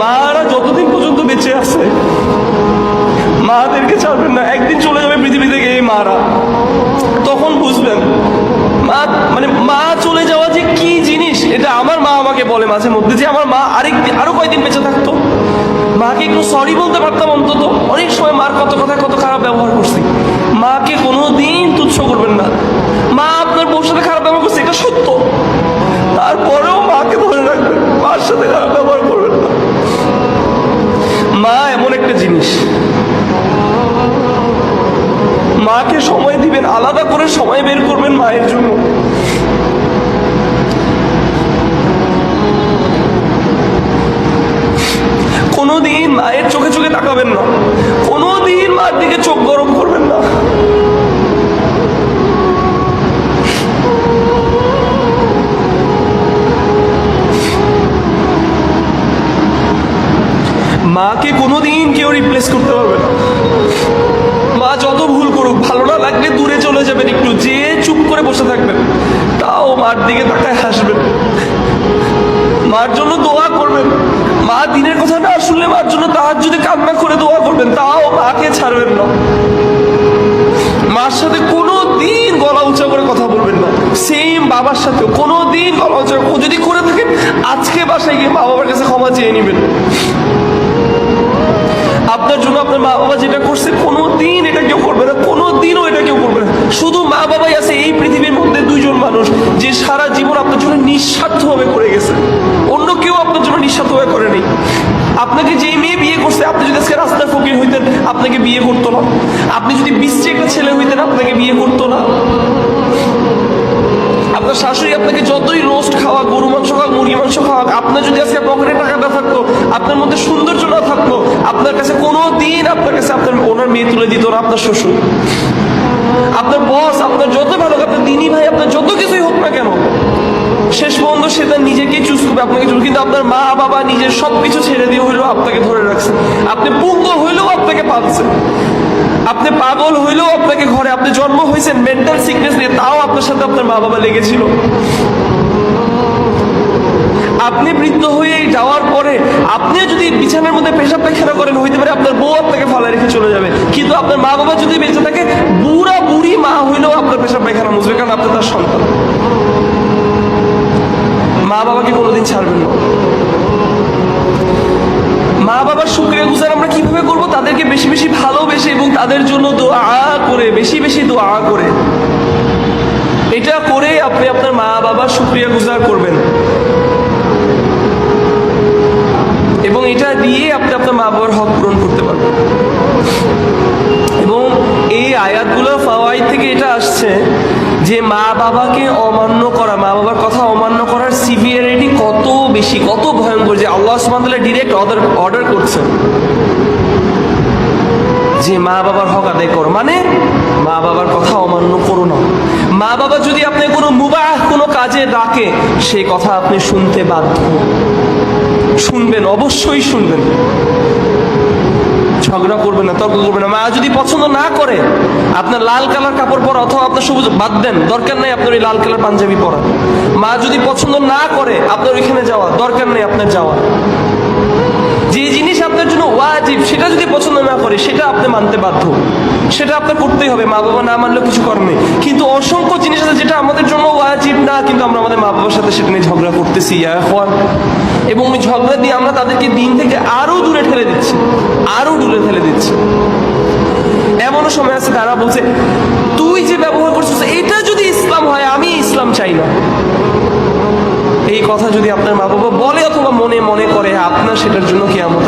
মারা যতদিন পর্যন্ত বেঁচে আছে মাদেরকে ছাড়বেন না। একদিন চলে যাবে পৃথিবী থেকে এই মারা, তখন বুঝবেন মা চলে যাওয়া যে কি জিনিস। এটা আমার মা আমাকে বলে মাঝে মধ্যে যে আমার মা আরো কয়দিন বেঁচে থাকতো, মাকে একটু সরি বলতে পারতাম অন্তত। অনেক সময় মার কত কথা কত খারাপ ব্যবহার করছি, মাকে কোনোদিন তুচ্ছ করবেন না। মা আপনার বউর সাথে খারাপ ব্যবহার করছে, এটা সত্য, তারপরেও মাকে ধরে রাখবেন, মার সাথে খারাপ ব্যবহার করবেন না। মা এমন একটা জিনিস, মাকে সময় দিবেন, আলাদা করে সময় বের করবেন মায়ের জন্য। কোনোদিন মায়ের চোখে চোখে তাকাবেন না, কোনোদিন মার দিকে চোখ গরম করবেন না। মাকে কোনোদিন কেউ রিপ্লেস করতে পারবে না। মা যত ভুল করুক, ভালো না লাগলে দূরে চলে যাবেন, একটু যে চুপ করে বসে থাকবেন, তাও মার দিকে তাকায় হাসবেন, মার জন্য দোয়া করবেন। মা দিনের কথা না শুনলে মার জন্য তাহাজ্জুদে কান্না করে দোয়া করবেন, তাও মাকে ছাড়বেন না। মার সাথে কোনো দিন গলা উঁচা করে কথা বলবেন না, সেম বাবার সাথেও কোনো দিন গলা উঁচা যদি করে থাকেন, আজকে বাসায় গিয়ে মা বাবার কাছে ক্ষমা চেয়ে নেবেন। আপনার জন্য আপনার মা বাবা যেটা করছে কোনোদিন এটা কেউ করবে না, কোনোদিনও এটা কেউ করবে না। শুধু মা বাবাই আছে এই পৃথিবীর মধ্যে দুইজন মানুষ যে সারা জীবন আপনার জন্য নিঃস্বার্থভাবে করে গেছে, অন্য কেউ আপনার জন্য নিঃস্বার্থভাবে করে নেই। আপনাকে যেই মেয়ে বিয়ে করছে, আপনি যদি আজকে রাস্তার ফকির হইতেন আপনাকে বিয়ে করতো না। আপনি যদি বিশ্বে একটা ছেলে হইতেন আপনাকে বিয়ে করতো না। আপনার শাশুড়ি আপনাকে যতই রোস্ট খাওয়া, গরু মাংস খাওয়া, মুরগি মাংস খাওয়া, আপনার যদি আজকে পকেটে টাকা না থাকতো, আপনার মধ্যে সৌন্দর্য না থাকতো, আপনার কাছে কোনো দিন আপনার কাছে ওনার মেয়ে তুলে দিত না আপনার শ্বশুর। আপনার বস আপনার যত ভালো, আপনার দিনী ভাই আপনার যত কিছুই হোক না কেন, শেষ পর্যন্ত সে তার নিজেকে চুজ করবে, আপনাকে চুজ। কিন্তু আপনার মা বাবা নিজের সবকিছু ছেড়ে দিয়ে হইলেও আপনাকে ধরে রাখছে। আপনি পুঙ্গ হইলেও আপনাকে পালছে, আপনি পাগল হইলেও আপনাকে ঘরে, আপনি জন্ম হয়েছেন মেন্টাল সিকনেস নিয়ে, তাও আপনার সাথে আপনার মা বাবা লেগেছিল। আপনি বৃদ্ধ হয়ে যাওয়ার পরে আপনিও যদি বিছানার মধ্যে পেশাব পায়খানা করেন, হইতে পারে আপনার বউ আপনাকে ফালা রেখে চলে যাবে, কিন্তু আপনার মা বাবা যদি বেঁচে থাকে, বুড়া বুড়ি মা হইলেও আপনার পেশাব পায়খানা মুছবে, কারণ আপনি তার সন্তান। মা বাবাকে কোনোদিন ছাড়বেন না। মা বাবার শুকরিয়া গুজার আমরা কিভাবে করবো? তাদেরকে বেশি বেশি ভালোবেসে এবং তাদের জন্য দোয়া করে, বেশি বেশি দোয়া করে, এটা করে আপনি আপনার মা বাবার শুকরিয়া গুজার করবেন, এবং এটা দিয়ে আপনি আপনার মা বাবার হক পূরণ করতে পারবেন। এবং এই আয়াতগুলোর ফাওয়াইদ থেকে এটা আসছে যে মা বাবাকে অমান্য করা, মা বাবার কথা অমান্য করার সিভিয়ারিটি কত বেশি, কত ভয়ঙ্কর, যে আল্লাহ সুবহানাহু ওয়া তাআলা ডিরেক্ট অর্ডার করছেন যে মা বাবার হক আদায় করো, মানে মা বাবার কথা অমান্য করো না। মা বাবা যদি আপনি কোনো মুবাহ কোনো কাজে ডাকে, সেই কথা আপনি শুনতে বাধ্য, শুনবেন, অবশ্যই শুনবেন, ঝগড়া করবেন না, তর্ক করবেন না। মা যদি পছন্দ না করে আপনার লাল কালার কাপড় পরা, অথবা আপনার সবুজ, বাদ দেন, দরকার নেই আপনার ওই লাল কালার পাঞ্জাবি পরা। মা যদি পছন্দ না করে আপনার ওইখানে যাওয়া, দরকার নেই আপনার যাওয়া। যে জিনিস আপনার জন্য ওয়াজিব, সেটা যদি পছন্দ না করে, সেটা আপনি মানতে বাধ্য, সেটা আপনার করতেই হবে, মা বাবা না মানলেও কিছু করার নেই। কিন্তু অসংখ্য জিনিস আছে যেটা আমাদের জন্য ওয়াজিব না, কিন্তু আমরা আমাদের মা বাবার সাথে সেটা নিয়ে ঝগড়া করতেছি, এবং ওই ঝগড়া দিয়ে আমরা তাদেরকে দিন থেকে আরো দূরে ঠেলে দিচ্ছি, আরো দূরে ঠেলে দিচ্ছি। এমনও সময় আছে তারা বলছে, তুই যে ব্যবহার করছিস এটা যদি ইসলাম হয়, আমি ইসলাম চাই না। এই কথা যদি আপনার মা বাবা বলে অথবা মনে মনে করে, আপনার সেটার জন্য কিয়ামত